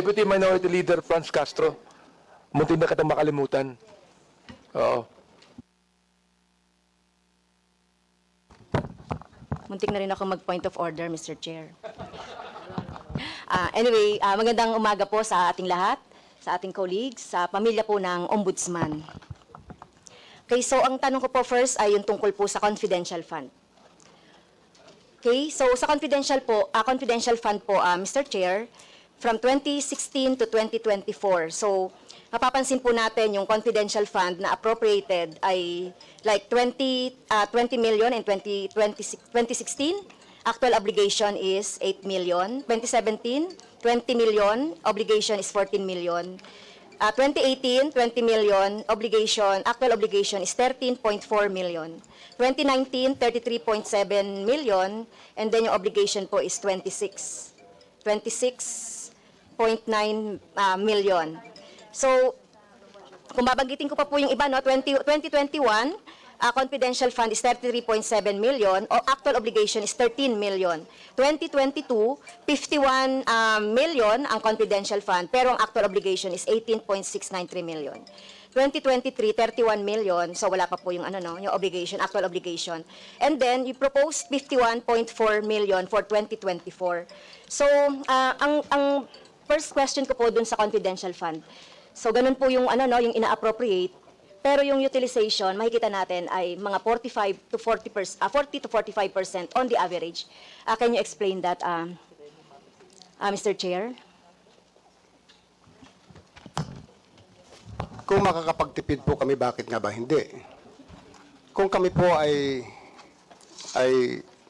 Deputy Minority Leader Franz Castro. Munti na kitang makalimutan. Oo. Muntik na rin ako mag-point of order, Mr. Chair. Anyway, magandang umaga po sa ating lahat, sa ating colleagues, sa pamilya po ng Ombudsman. Okay, so ang tanong ko po first ay yung tungkol po sa confidential fund. Okay, so sa confidential fund po, Mr. Chair, from 2016 to 2024. So, mapapansin po natin yung confidential fund na appropriated ay like 20 million in 2016. Actual obligation is 8 million. 2017, 20 million. Obligation is 14 million. 2018, 20 million. Actual obligation is 13.4 million. 2019, 33.7 million. And then yung obligation po is 26.9 million. So, kung babanggitin ko pa po yung iba, no, 2021, confidential fund is 33.7 million, o actual obligation is 13 million. 2022, 51 million ang confidential fund, pero ang actual obligation is 18.693 million. 2023, 31 million, so wala pa po yung yung obligation, actual obligation. And then, you proposed 51.4 million for 2024. So, ang first question ko po dun sa confidential fund. So, ganun po yung yung ina-appropriate. Pero yung utilization, makikita natin ay mga 40 to 45% on the average. Can you explain that, Mr. Chair? Kung makakapagtipid po kami, bakit nga ba hindi? Kung kami po ay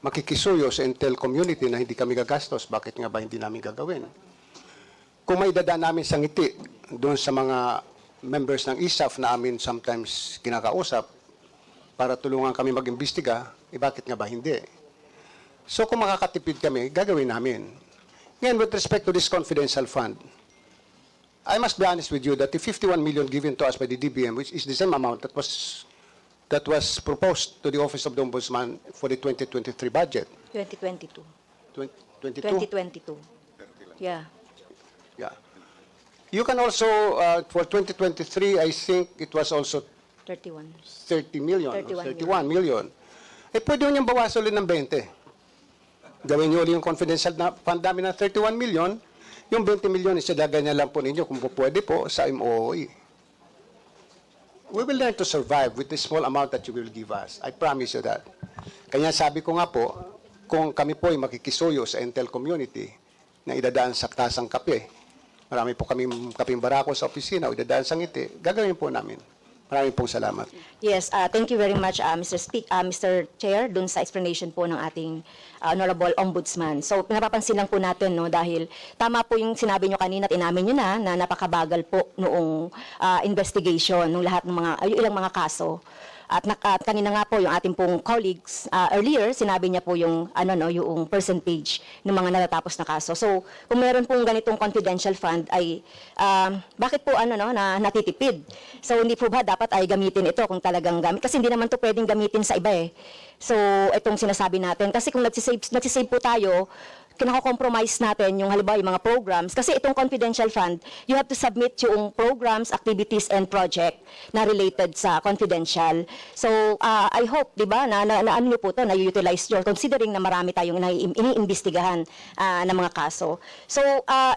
makikisuyo sa Intel community na hindi kami gagastos, bakit nga ba hindi namin gagawin? Kung may dadaan namin sa ngiti doon sa mga members ng ISAF na amin sometimes kinakausap para tulungan kami mag-imbestiga, bakit nga ba hindi? So kung makakatipid kami, gagawin namin. Ngayon, with respect to this confidential fund, I must be honest with you that the 51 million given to us by the DBM, which is the same amount that was proposed to the Office of the Ombudsman for the 2023 budget. 2022. 2022? 2022. Yeah. Yeah. You can also, for 2023, I think it was also 31. 30 million, 31 31 million. Pwede nyo bawasan ulit ng 20. Gawin nyo ulit yung confidential na fund namin ng 31 million. Yung 20 million, isadagay na lang po ninyo kung pwede po sa MOOE. We will learn to survive with the small amount that you will give us. I promise you that. Kaya sabi ko nga po, kung kami po ay makikisuyo sa Intel community na idadaan sa tasang kape, marami po kami kaping barako sa opisina o idadaan sa ngiti, gagawin po namin. Maraming pong salamat. Yes, thank you very much, Mr. Chair, dun sa explanation po ng ating Honorable Ombudsman. So, napapansin lang po natin, no, dahil tama po yung sinabi nyo kanina at inamin nyo na napakabagal po noong investigation, ng lahat ng yung ilang mga kaso. At kanina nga po yung ating pong colleagues earlier, sinabi niya po yung yung percentage ng mga natatapos na kaso. So, kung meron pong ganitong confidential fund ay bakit po na natitipid? So, hindi po ba dapat ay gamitin ito kung talagang gamit? Kasi hindi naman to pwedeng gamitin sa iba eh. So, itong sinasabi natin. Kasi kung nagsisave po tayo, kinako-compromise natin yung halimbawa yung mga programs. Kasi itong confidential fund, you have to submit yung programs, activities, and project na related sa confidential. So, I hope, di ba, na ano nyo po ito, na-utilize nyo, considering na marami tayong iniimbestigahan na mga kaso. So,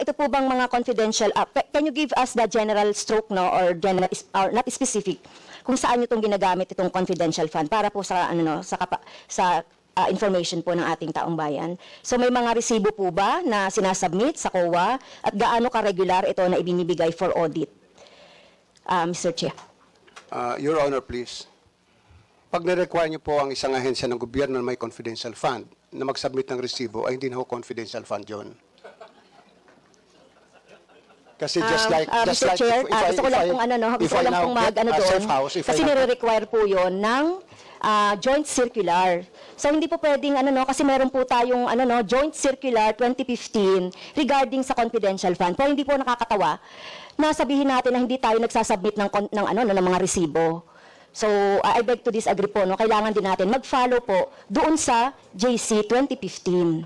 ito po bang mga confidential, can you give us the general stroke, no, or general, or not specific, kung saan nyo itong ginagamit itong confidential fund para po sa, sa information po ng ating taong bayan. So may mga resibo po ba na sinasubmit sa COA at gaano ka-regular ito na ibinibigay for audit? Mr. Chair. Your Honor, please. Pag na-require niyo po ang isang ahensya ng gobyerno na may confidential fund na mag-submit ng resibo, ay hindi na ho confidential fund yun. Kasi Mr. Chair, gusto ko lang pong doon, kasi nire-require po yun ng joint circular. So hindi po pwedeng kasi meron po tayong joint circular 2015 regarding sa confidential fund. Pero hindi po nakakatawa na sabihin natin na hindi tayo nagsasubmit ng mga resibo. So I beg to disagree po, no. Kailangan din natin mag-follow po doon sa JC 2015.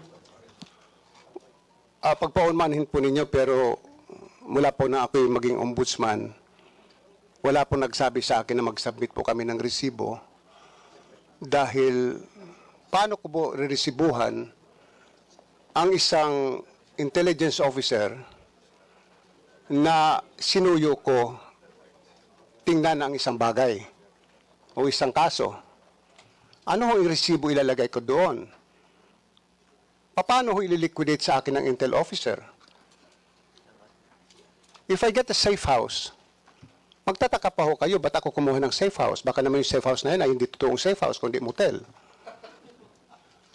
Pagpaunmanin po ninyo, pero mula po na ako'y maging ombudsman, wala po nagsabi sa akin na mag-submit po kami ng resibo dahil paano ko po reresibuhan ang isang intelligence officer na sinuyo ko tingnan ang isang bagay o isang kaso. Ano ho yung resibo ilalagay ko doon? Paano ho ililiquidate sa akin ng intel officer? If I get a safe house, magtataka pa ho kayo, ba't ako kumuha ng safe house? Baka naman yung safe house na yun ay hindi totoong safe house, kundi motel.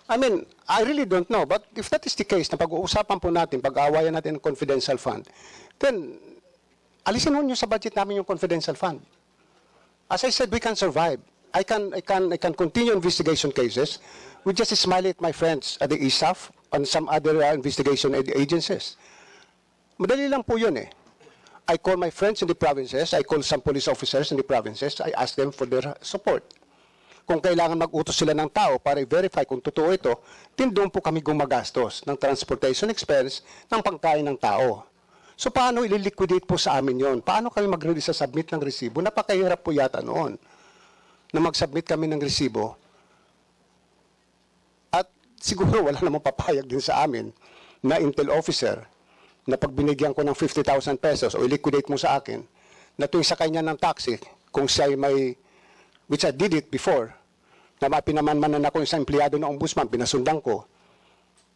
I mean, I really don't know. But if that is the case, na pag-uusapan po natin, pag-aawayan natin ng confidential fund, then, alisin ho nyo sa budget namin yung confidential fund. As I said, we can survive. I can continue investigation cases. We just smile at my friends at the ISAF and some other investigation agencies. Madali lang po yun eh. I call my friends in the provinces, I call some police officers in the provinces, I ask them for their support. Kung kailangan mag-utos sila ng tao para i-verify kung totoo ito, din doon po kami gumagastos ng transportation expense ng pagkain ng tao. So paano ililiquidate po sa amin yon? Paano kami mag-release sa submit ng resibo? Napakahirap po yata noon na mag-submit kami ng resibo. At siguro wala namang papayag din sa amin na intel officer na pag binigyan ko ng 50,000 pesos o i-liquidate mo sa akin, na tuwing sa kanya ng taxi, kung siya ay may, which I did it before, na mapinamanmanan ako isang empleyado ng ombudsman, pinasundan ko,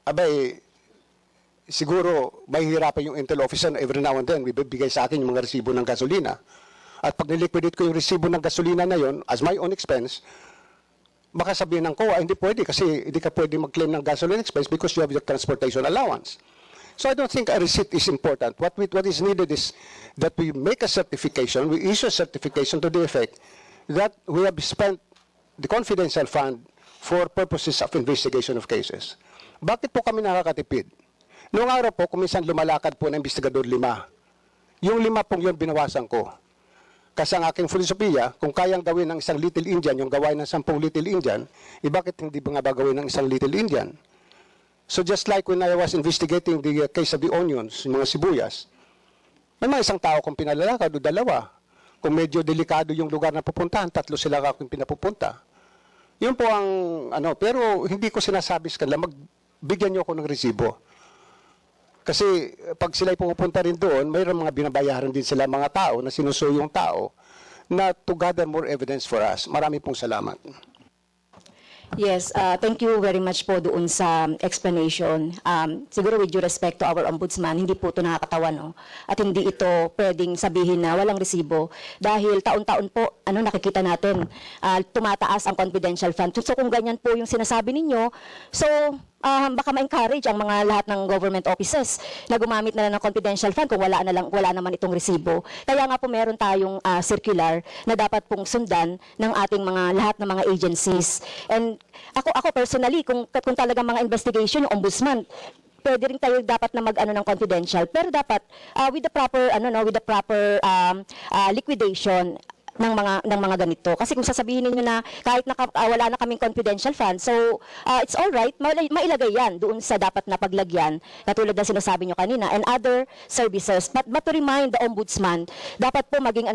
abay, siguro may hirapan yung intel officer na every now and then, bibigay sa akin yung mga resibo ng gasolina. At pag niliquidate ko yung resibo ng gasolina na yon as my own expense, baka sabihin ng COA, hindi pwede kasi hindi ka pwede mag-claim ng gasoline expense because you have your transportation allowance. So I don't think a receipt is important. What is needed is that we make a certification, we issue a certification to the effect that we have spent the confidential fund for purposes of investigation of cases. Bakit po kami nakakatipid? Noong araw po, kuminsan lumalakad po na investigador 5. Yung 5 pong yun binawasan ko. Kasi ang aking filosofiya, kung kayang gawin ng isang Little Indian, yung gawain ng 10 Little Indian, bakit hindi ba nga ba gawin ng isang Little Indian? So just like when I was investigating the case of the onions, yung mga sibuyas, may mga isang tao kong pinalalakad o 2. Kung medyo delikado yung lugar na pupuntahan, 3 sila akong pinapupunta. Yun po ang, pero hindi ko sinasabi sa kanila, magbigyan nyo ako ng resibo. Kasi pag sila'y pupunta rin doon, mayroon mga binabayaran din sila mga tao na sinusuyo yung tao na to gather more evidence for us. Marami pong salamat. Yes, thank you very much po doon sa explanation. Siguro with due respect to our ombudsman, hindi po ito nakakatawa, no? At hindi ito pwedeng sabihin na walang resibo dahil taon-taon po, nakikita natin, tumataas ang confidential fund. So kung ganyan po yung sinasabi ninyo, so baka ma-encourage ang mga lahat ng government offices na gumamit na lang ng confidential fund kung wala naman itong resibo. Kaya nga po meron tayong circular na dapat pong sundan ng ating lahat ng mga agencies. And ako personally, kung talagang mga investigation, yung ombudsman, pwede rin tayo dapat na mag-ano ng confidential, pero dapat with the proper liquidation ng mga ganito. Kasi kung sasabihin niyo na kahit wala na kaming confidential fund, so it's all right, mailagay yan doon sa dapat na paglagyan, katulad ng sinasabi niyo kanina, and other services. But to remind the ombudsman, dapat po maging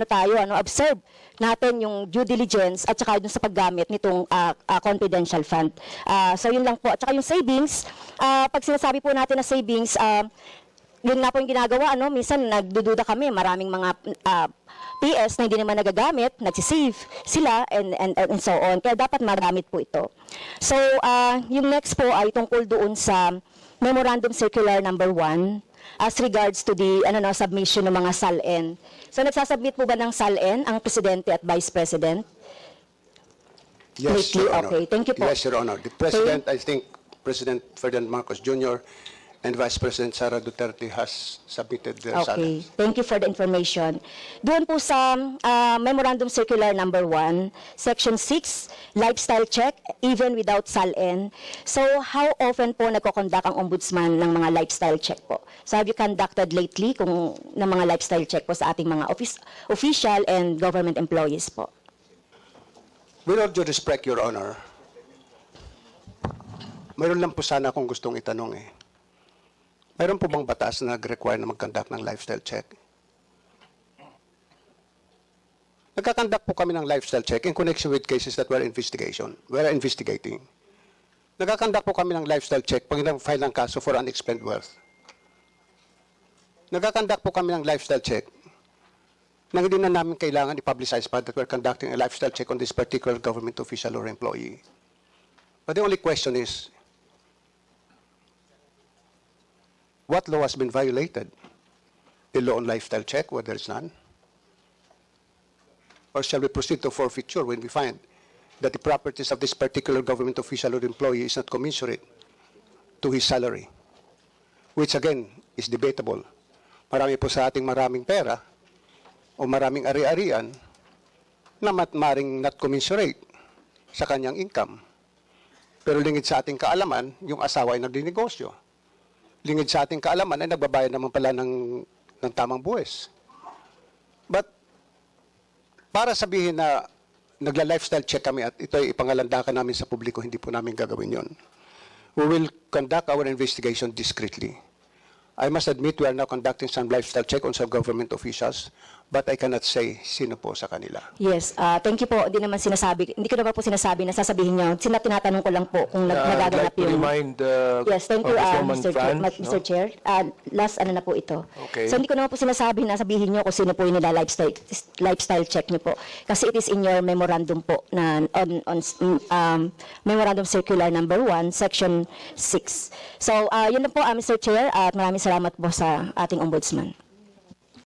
observe natin yung due diligence at saka dun sa paggamit nitong confidential fund. So yun lang po. At saka yung savings, pag sinasabi po natin na savings, yun nga po yung ginagawa, minsan nagdududa kami, maraming mga PS na hindi naman nagagamit, nagsisave sila, and so on. Kaya dapat magamit po ito. So, yung next po ay tungkol doon sa Memorandum Circular number 1 as regards to the submission ng mga SALN. So, nagsasubmit po ba ng SALN ang Presidente at Vice President? Yes, Your Honor. Okay, thank you po. Yes, Your Honor. The President, I think President Ferdinand Marcos Jr. and Vice President Sara Duterte has submitted their Okay, SALN. thank you for the information. Doon po sa Memorandum Circular number 1, Section 6, lifestyle check, even without SALN. So, how often po nagko-conduct ang ombudsman ng mga lifestyle check po? So, have you conducted lately ng mga lifestyle check po sa ating mga official and government employees po? With all due respect, Your Honor, mayroon lang po sana akong gustong itanong Mayroon po bang batas na nag-require na mag-conduct ng lifestyle check? Nagkakandak po kami ng lifestyle check in connection with cases that we're investigating. Nagkakandak po kami ng lifestyle check pag nag-file ng kaso for unexplained wealth. Nagkakandak po kami ng lifestyle check na hindi na namin kailangan i-publicize pa that we're conducting a lifestyle check on this particular government official or employee. But the only question is, what law has been violated? The law on lifestyle check, where there is none? Or shall we proceed to forfeiture when we find that the properties of this particular government official or employee is not commensurate to his salary? Which again, is debatable. Marami po sa ating maraming pera o maraming ari-arian na maring not commensurate sa kanyang income. Pero lingid sa ating kaalaman, yung asawa ay nagdinegosyo. Lingid sa ating kaalaman ay nagbabayad naman pala ng tamang buwes. But para sabihin na nagla-lifestyle check kami at ito ay ipangalandakan namin sa publiko, hindi po namin gagawin yon. We will conduct our investigation discreetly. I must admit we are now conducting some lifestyle check on some government officials, but I cannot say sino po sa kanila. Yes, thank you po. Hindi ko naman po sinasabi na sasabihin niyo. Tinatanong ko lang po kung I'd nagaganap like to yung... remind Yes, thank you, Congresswoman Mr. Fran, Mr. Chair. Last ano na po ito. Okay. So hindi ko naman po sinasabi na sabihin niyo kung sino po yung nila lifestyle check niyo po. Kasi it is in your memorandum po na on Memorandum Circular number 1, Section 6. So yun na po, Mr. Chair, at maraming salamat po sa ating ombudsman.